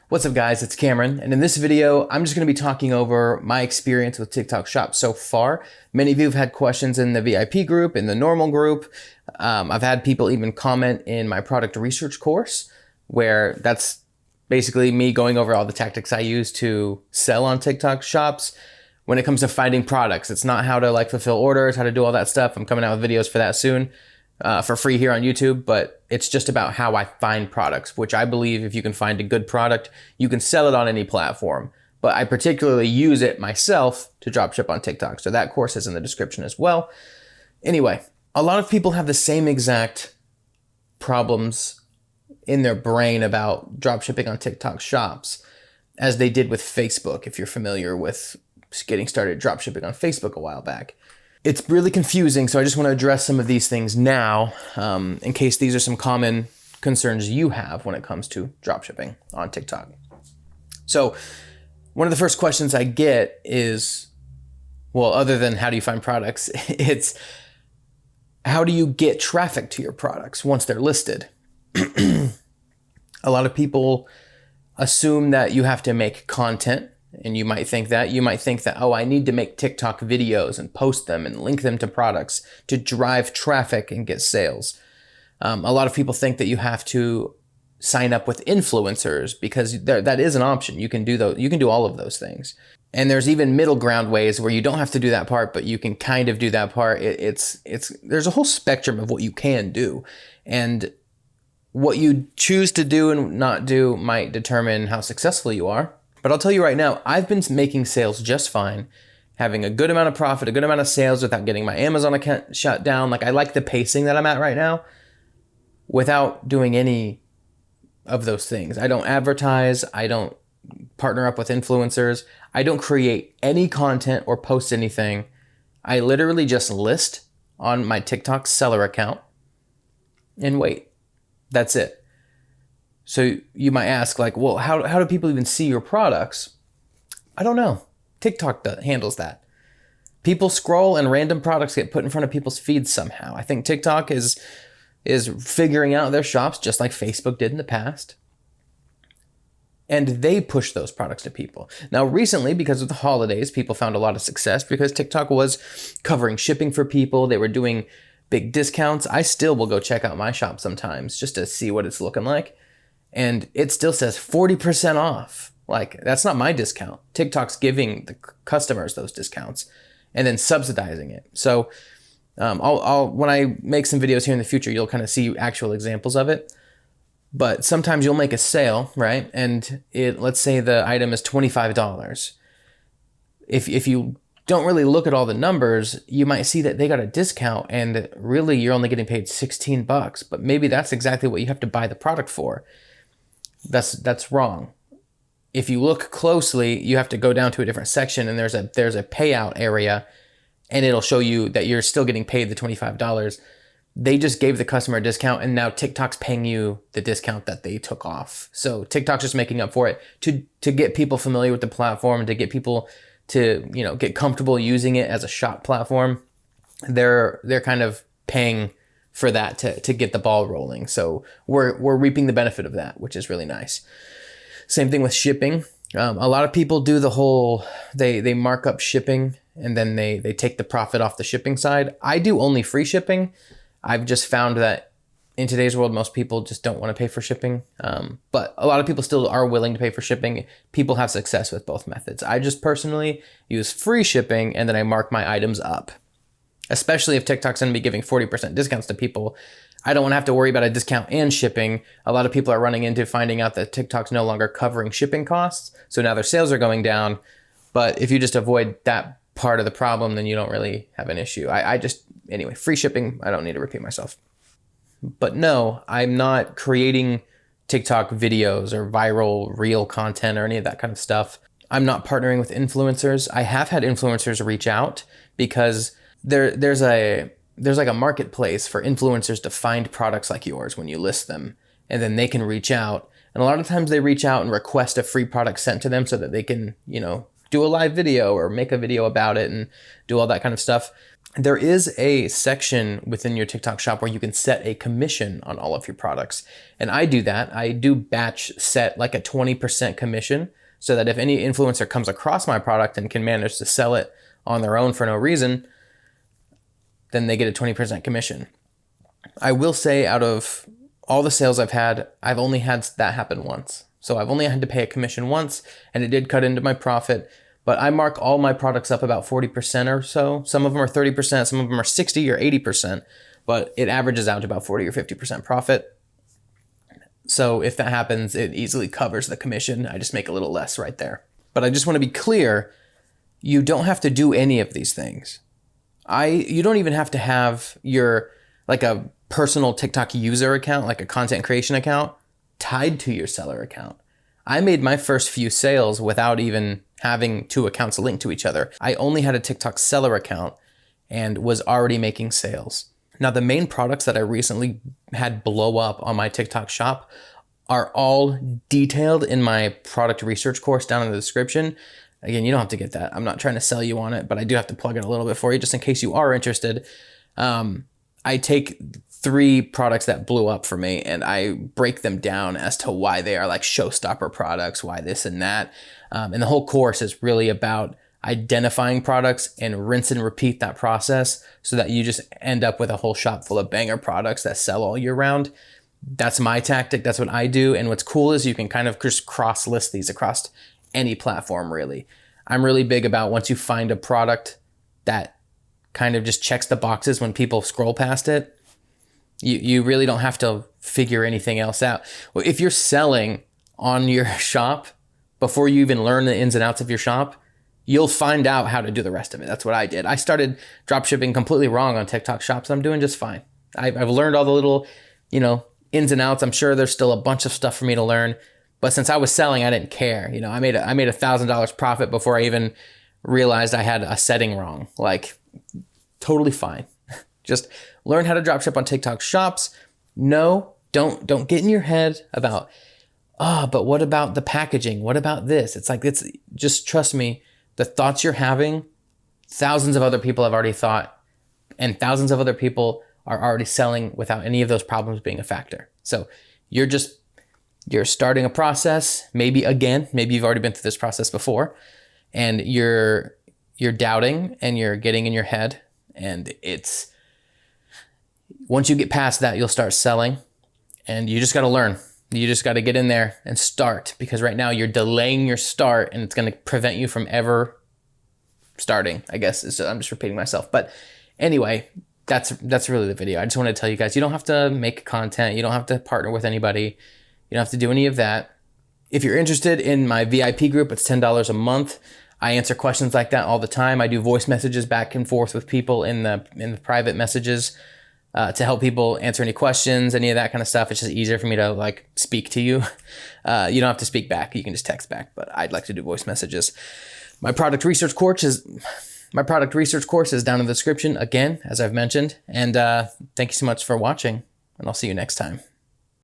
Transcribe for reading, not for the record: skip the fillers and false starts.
What's up guys, it's Cameron, and in this video, I'm just gonna be talking over my experience with TikTok Shop so far. Many of you have had questions in the VIP group, in the normal group. I've had people even comment in my product research course, where that's basically me going over all the tactics I use to sell on TikTok Shops. When it comes to finding products, it's not how to fulfill orders, how to do all that stuff. I'm coming out with videos for that soon. For free here on YouTube, but it's just about how I find products, which I believe if you can find a good product, you can sell it on any platform. But I particularly use it myself to dropship on TikTok. So that course is in the description as well. Anyway, a lot of people have the same exact problems in their brain about dropshipping on TikTok Shops as they did with Facebook, if you're familiar with getting started dropshipping on Facebook a while back. It's really confusing, so I just want to address some of these things now, in case these are some common concerns you have when it comes to dropshipping on TikTok. So one of the first questions I get is, well, other than how do you find products, it's how do you get traffic to your products once they're listed? A lot of people assume that you have to make content. And you might think that, oh, I need to make TikTok videos and post them and link them to products to drive traffic and get sales. A lot of people think that you have to sign up with influencers because that is an option. You can do all of those things. And there's even middle ground ways where you don't have to do that part, but you can kind of do that part. There's a whole spectrum of what you can do. And what you choose to do and not do might determine how successful you are. But I'll tell you right now, I've been making sales just fine, having a good amount of profit, a good amount of sales without getting my Amazon account shut down. I like the pacing that I'm at right now without doing any of those things. I don't advertise. I don't partner up with influencers. I don't create any content or post anything. I literally just list on my TikTok seller account and wait. That's it. So you might ask well, how do people even see your products? I don't know. TikTok handles that. People scroll and random products get put in front of people's feeds somehow. I think TikTok is figuring out their shops just like Facebook did in the past. And they push those products to people. Now recently, because of the holidays, people found a lot of success because TikTok was covering shipping for people. They were doing big discounts. I still will go check out my shop sometimes just to see what it's looking like. And it still says 40% off. That's not my discount. TikTok's giving the customers those discounts and then subsidizing it. So I'll when I make some videos here in the future, you'll kind of see actual examples of it. But sometimes you'll make a sale, right? And let's say the item is $25. If you don't really look at all the numbers, you might see that they got a discount and really you're only getting paid $16, but maybe that's exactly what you have to buy the product for. That's wrong. If you look closely, you have to go down to a different section and there's a payout area and it'll show you that you're still getting paid the $25. They just gave the customer a discount and now TikTok's paying you the discount that they took off. So TikTok's just making up for it to get people familiar with the platform, to get people to, get comfortable using it as a shop platform. They're kind of paying for that to get the ball rolling. So we're reaping the benefit of that, which is really nice. Same thing with shipping. A lot of people do the whole, they mark up shipping and then they take the profit off the shipping side. I do only free shipping. I've just found that in today's world, most people just don't want to pay for shipping. But a lot of people still are willing to pay for shipping. People have success with both methods. I just personally use free shipping and then I mark my items up. Especially if TikTok's going to be giving 40% discounts to people. I don't want to have to worry about a discount and shipping. A lot of people are running into finding out that TikTok's no longer covering shipping costs. So now their sales are going down. But if you just avoid that part of the problem, then you don't really have an issue. Anyway, free shipping, I don't need to repeat myself. But no, I'm not creating TikTok videos or viral reel content or any of that kind of stuff. I'm not partnering with influencers. I have had influencers reach out because there's a marketplace for influencers to find products like yours when you list them, and then they can reach out. And a lot of times they reach out and request a free product sent to them so that they can, do a live video or make a video about it and do all that kind of stuff. there is a section within your TikTok shop where you can set a commission on all of your products. And I do that. I do batch set like a 20% commission so that if any influencer comes across my product and can manage to sell it on their own for no reason, then they get a 20% commission. I will say out of all the sales I've had, I've only had that happen once. So I've only had to pay a commission once, and it did cut into my profit. But I mark all my products up about 40% or so. Some of them are 30%, some of them are 60 or 80%, but it averages out to about 40 or 50% profit. So if that happens, it easily covers the commission. I just make a little less right there. But I just want to be clear, you don't have to do any of these things. You don't even have to have your, like a personal TikTok user account, like a content creation account, tied to your seller account. I made my first few sales without even having two accounts linked to each other. I only had a TikTok seller account and was already making sales. Now, the main products that I recently had blow up on my TikTok shop are all detailed in my product research course down in the description. Again, you don't have to get that. I'm not trying to sell you on it, but I do have to plug it a little bit for you just in case you are interested. I take 3 products that blew up for me and I break them down as to why they are like showstopper products, why this and that. And the whole course is really about identifying products and rinse and repeat that process so that you just end up with a whole shop full of banger products that sell all year round. That's my tactic. That's what I do. And what's cool is you can kind of just cross list these across any platform really. I'm really big about once you find a product that kind of just checks the boxes when people scroll past it, you really don't have to figure anything else out. Well, if you're selling on your shop before you even learn the ins and outs of your shop, you'll find out how to do the rest of it. That's what I did. I started dropshipping completely wrong on TikTok shops. I'm doing just fine. I've learned all the little, ins and outs. I'm sure there's still a bunch of stuff for me to learn, but since I was selling, I didn't care. I made $1,000 profit before I even realized I had a setting wrong. Like, totally fine. Just learn how to dropship on TikTok shops. No, don't get in your head about, but what about the packaging? What about this? It's just trust me, the thoughts you're having, thousands of other people have already thought, and thousands of other people are already selling without any of those problems being a factor. So you're starting a process, maybe you've already been through this process before, and you're doubting and you're getting in your head, and once you get past that, you'll start selling, and you just got to learn. You just got to get in there and start, because right now you're delaying your start and it's going to prevent you from ever starting, I guess. I'm just repeating myself. But anyway, that's really the video. I just want to tell you guys, you don't have to make content. You don't have to partner with anybody. You don't have to do any of that. If you're interested in my VIP group, it's $10 a month. I answer questions like that all the time. I do voice messages back and forth with people in the private messages to help people answer any questions, any of that kind of stuff. It's just easier for me to speak to you. You don't have to speak back. You can just text back, but I'd like to do voice messages. My product research course is down in the description again, as I've mentioned. And thank you so much for watching, and I'll see you next time.